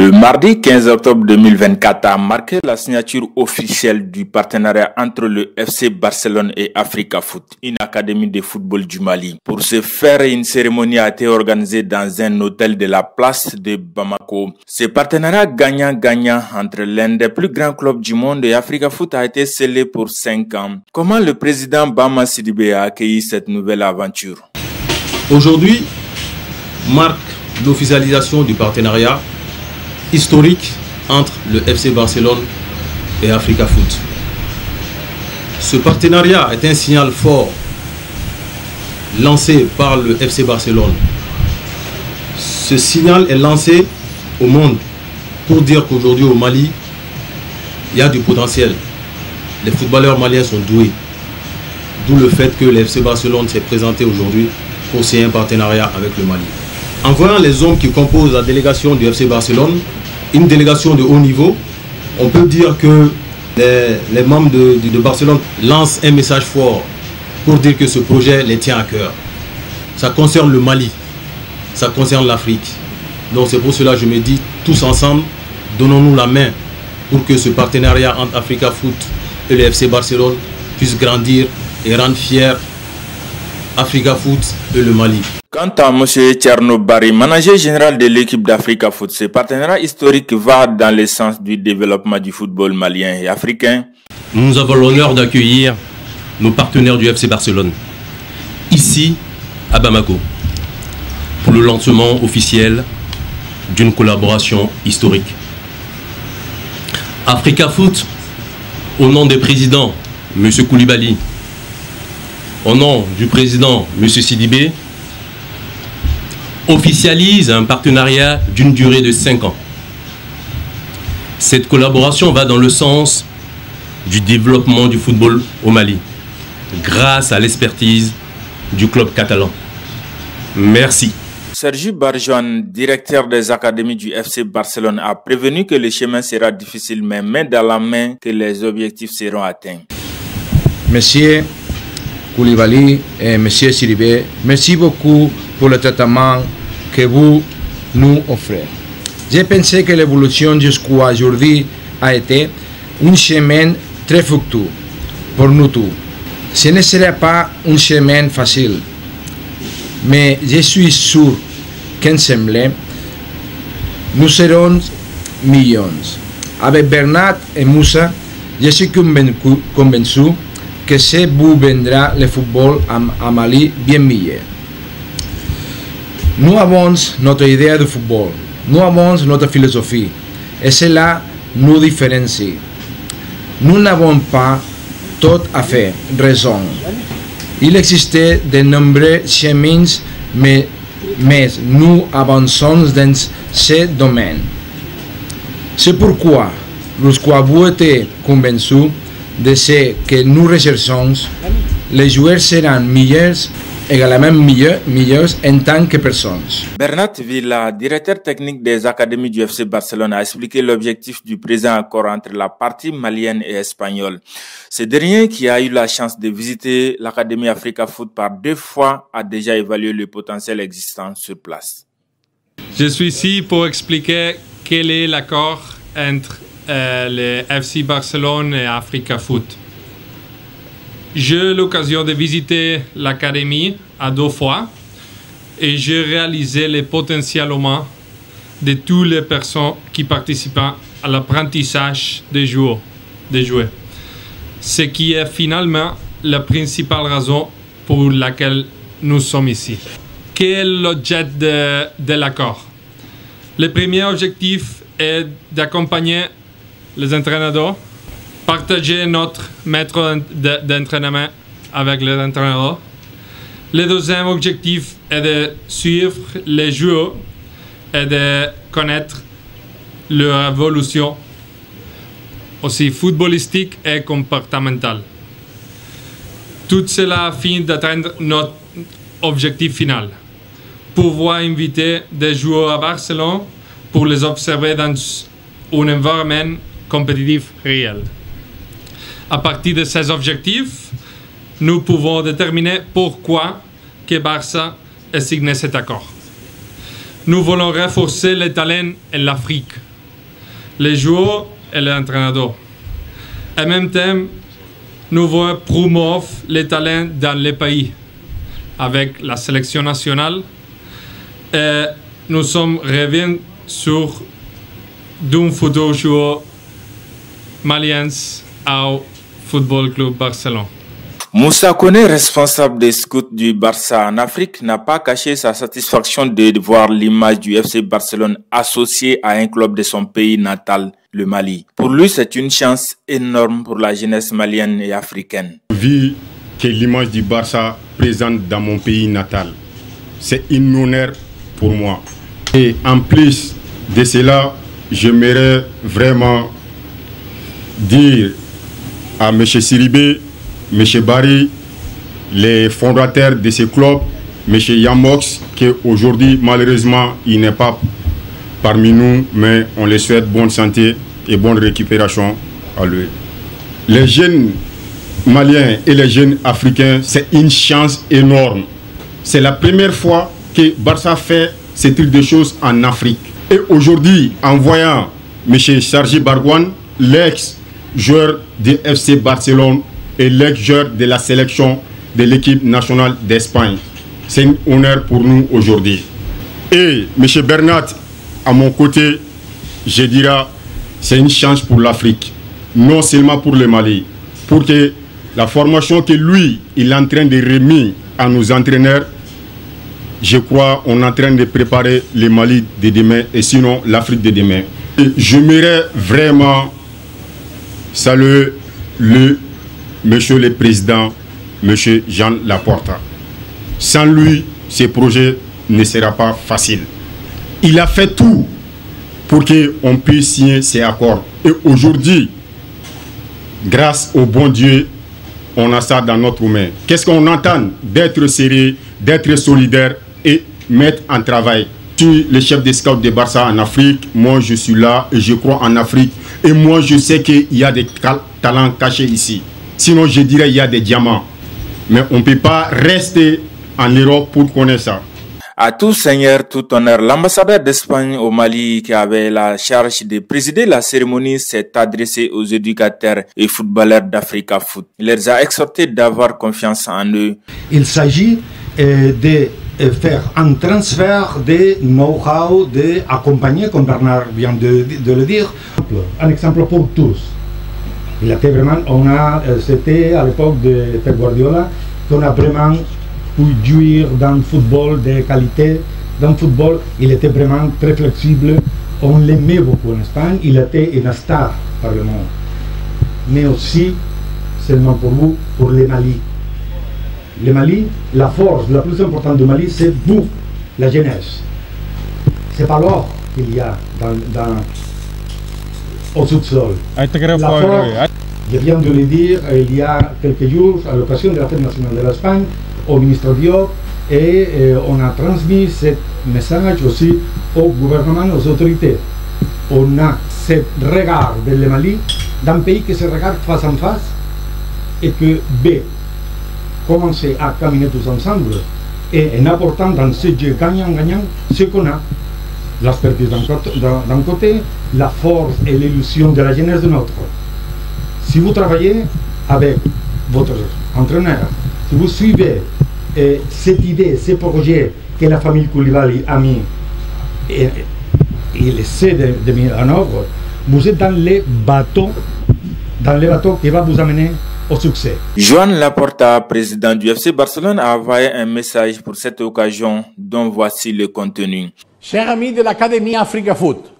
Le mardi 15 octobre 2024 a marqué la signature officielle du partenariat entre le FC Barcelone et Africa Foot, une académie de football du Mali. Pour ce faire, une cérémonie a été organisée dans un hôtel de la place de Bamako. Ce partenariat gagnant-gagnant entre l'un des plus grands clubs du monde et Africa Foot a été scellé pour 5 ans. Comment le président Bama Sidibé a accueilli cette nouvelle aventure? Aujourd'hui marque l'officialisation du partenariat historique entre le FC Barcelone et Africa Foot. Ce partenariat est un signal fort lancé par le FC Barcelone. Ce signal est lancé au monde pour dire qu'aujourd'hui au Mali, il y a du potentiel. Les footballeurs maliens sont doués. D'où le fait que le FC Barcelone s'est présenté aujourd'hui pour signer un partenariat avec le Mali. En voyant les hommes qui composent la délégation du FC Barcelone, une délégation de haut niveau, on peut dire que les membres de Barcelone lancent un message fort pour dire que ce projet les tient à cœur. Ça concerne le Mali, ça concerne l'Afrique. Donc c'est pour cela que je me dis, tous ensemble, donnons-nous la main pour que ce partenariat entre Africa Foot et le FC Barcelone puisse grandir et rendre fiers Africa Foot et le Mali. Quant à M. Thierno Barry, manager général de l'équipe d'Africa Foot, ce partenariat historique va dans le sens du développement du football malien et africain. Nous avons l'honneur d'accueillir nos partenaires du FC Barcelone, ici à Bamako, pour le lancement officiel d'une collaboration historique. Africa Foot, au nom des présidents, M. Koulibaly, au nom du président, M. Sidibé, officialise un partenariat d'une durée de 5 ans. Cette collaboration va dans le sens du développement du football au Mali, grâce à l'expertise du club catalan. Merci. Sergi Barjoan, directeur des académies du FC Barcelone, a prévenu que le chemin sera difficile, mais main dans la main que les objectifs seront atteints. Monsieur Koulibaly et Monsieur Sidibé, merci beaucoup pour le traitement que vous nous offrez. J'ai pensé que l'évolution jusqu'à aujourd'hui a été un chemin très fructueux pour nous tous. Ce ne serait pas un chemin facile, mais je suis sûr qu'ensemble, nous serons millions. Avec Bernat et Moussa, je suis convaincu que ça vous vendra le football à Mali bien meilleur. Nous avons notre idée de football, nous avons notre philosophie, et cela nous différencie. Nous n'avons pas tout à fait raison. Il existe de nombreux chemins, mais nous avançons dans ce domaine. C'est pourquoi, lorsque vous êtes convaincus de ce que nous recherchons, les joueurs seront meilleurs, également meilleurs en tant que personnes. Bernat Villa, directeur technique des académies du FC Barcelone, a expliqué l'objectif du présent accord entre la partie malienne et espagnole. Ce dernier, qui a eu la chance de visiter l'académie Africa Foot par 2 fois, a déjà évalué le potentiel existant sur place. Je suis ici pour expliquer quel est l'accord entre le FC Barcelone et Africa Foot. J'ai eu l'occasion de visiter l'académie à 2 fois et j'ai réalisé le potentiel humain de toutes les personnes qui participent à l'apprentissage des joueurs. Ce qui est finalement la principale raison pour laquelle nous sommes ici. Quel est l'objet de l'accord? Le premier objectif est d'accompagner les entraîneurs, partager notre méthode d'entraînement avec les entraîneurs. Le deuxième objectif est de suivre les joueurs et de connaître leur évolution, aussi footballistique et comportementale. Tout cela afin d'atteindre notre objectif final, pouvoir inviter des joueurs à Barcelone pour les observer dans un environnement compétitif réel. À partir de ces objectifs, nous pouvons déterminer pourquoi que Barça a signé cet accord. Nous voulons renforcer les talents en l'Afrique les joueurs et l'entraîneur. En même temps, nous voulons promouvoir les talents dans les pays avec la sélection nationale. Et nous sommes revenus sur d'un futur joueur malien au Football Club Barcelone. Moussa Koné, responsable des scouts du Barça en Afrique, n'a pas caché sa satisfaction de voir l'image du FC Barcelone associée à un club de son pays natal, le Mali. Pour lui, c'est une chance énorme pour la jeunesse malienne et africaine. Vu que l'image du Barça présente dans mon pays natal, c'est un honneur pour moi. Et en plus de cela, j'aimerais vraiment dire à M. Siribé, M. Barry, les fondateurs de ce club, M. Yamox, qui aujourd'hui malheureusement il n'est pas parmi nous, mais on les souhaite bonne santé et bonne récupération à lui. Les jeunes Maliens et les jeunes Africains, c'est une chance énorme. C'est la première fois que Barça fait ce type de choses en Afrique. Et aujourd'hui, en voyant M. Sergi Bargouane, l'ex-joueur du FC Barcelone et l'ex-joueur de la sélection de l'équipe nationale d'Espagne, c'est un honneur pour nous aujourd'hui. Et M. Bernat, à mon côté, je dirais, c'est une chance pour l'Afrique, non seulement pour le Mali, pour que la formation que lui, il est en train de remettre à nos entraîneurs, je crois qu'on est en train de préparer le Mali de demain et sinon l'Afrique de demain. Et j'aimerais vraiment saluer Monsieur le Président, Monsieur Jean Laporta. Sans lui, ce projet ne sera pas facile. Il a fait tout pour qu'on puisse signer ces accords. Et aujourd'hui, grâce au bon Dieu, on a ça dans notre main. Qu'est-ce qu'on entend? D'être sérieux, d'être solidaire et mettre en travail. Je suis le chef des scouts de Barça en Afrique. Moi, je suis là et je crois en Afrique. Et moi, je sais qu'il y a des talents cachés ici. Sinon, je dirais qu'il y a des diamants. Mais on ne peut pas rester en Europe pour connaître ça. À tout seigneur, tout honneur, l'ambassadeur d'Espagne au Mali qui avait la charge de présider la cérémonie s'est adressé aux éducateurs et footballeurs d'Africa Foot. Il les a exhortés d'avoir confiance en eux. Il s'agit de faire un transfert de know-how, d'accompagner, comme Bernard vient de le dire. Un exemple pour tous. Il était vraiment, c'était à l'époque de Pep Guardiola qu'on a vraiment pu jouir d'un football de qualité, d'un football, il était vraiment très flexible, on l'aimait beaucoup en Espagne, il était une star par le monde. Mais aussi, seulement pour vous, pour le Mali. Le Mali, la force la plus importante du Mali, c'est vous, la jeunesse. C'est pas l'or qu'il y a au sous-sol. La force, je viens de le dire il y a quelques jours, à l'occasion de la Fête nationale de l'Espagne, au ministre Diop, et on a transmis ce message aussi au gouvernement, aux autorités. On a ce regard de le Mali, d'un pays qui se regarde face en face, et que commencer à caminer tous ensemble, et en apportant dans ce jeu gagnant-gagnant ce qu'on a. L'expertise d'un côté, la force et l'illusion de la jeunesse de l'autre. Si vous travaillez avec votre entraîneur, si vous suivez cette idée, ce projet que la famille Koulibaly a mis et il essaie de mettre en œuvre, vous êtes dans le bateau qui va vous amener au succès. Joan Laporta, président du FC Barcelone, a envoyé un message pour cette occasion dont voici le contenu. Chers amis de l'Académie Africa Foot,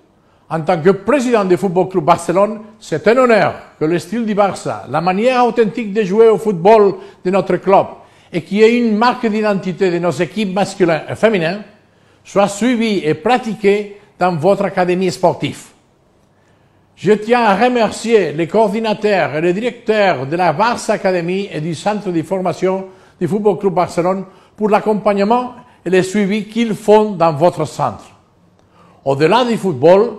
en tant que président du Football Club Barcelone, c'est un honneur que le style du Barça, la manière authentique de jouer au football de notre club et qui est une marque d'identité de nos équipes masculines et féminines, soit suivi et pratiqué dans votre académie sportive. Je tiens à remercier les coordinateurs et les directeurs de la Barça Academy et du centre de formation du Football Club Barcelone pour l'accompagnement et le suivi qu'ils font dans votre centre. Au-delà du football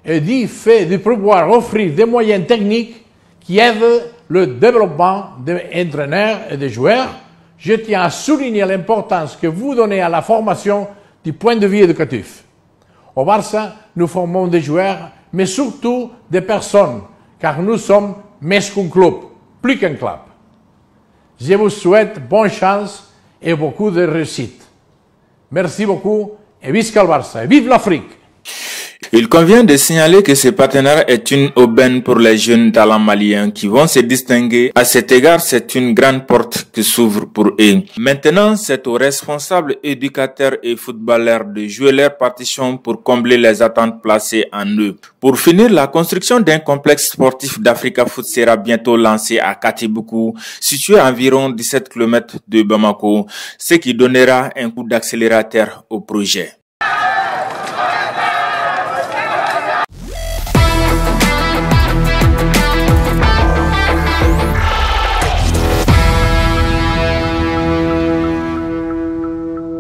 et du fait de pouvoir offrir des moyens techniques qui aident le développement des entraîneurs et des joueurs, je tiens à souligner l'importance que vous donnez à la formation du point de vue éducatif. Au Barça, nous formons des joueurs, mais surtout des personnes, car nous sommes més qu'un club, plus qu'un club. Je vous souhaite bonne chance et beaucoup de réussite. Merci beaucoup et visca le Barça et vive l'Afrique! Il convient de signaler que ce partenariat est une aubaine pour les jeunes talents maliens qui vont se distinguer. À cet égard, c'est une grande porte qui s'ouvre pour eux. Maintenant, c'est aux responsables, éducateurs et footballeurs de jouer leur partition pour combler les attentes placées en eux. Pour finir, la construction d'un complexe sportif d'Africa Foot sera bientôt lancée à Katiboukou, situé à environ 17 km de Bamako, ce qui donnera un coup d'accélérateur au projet.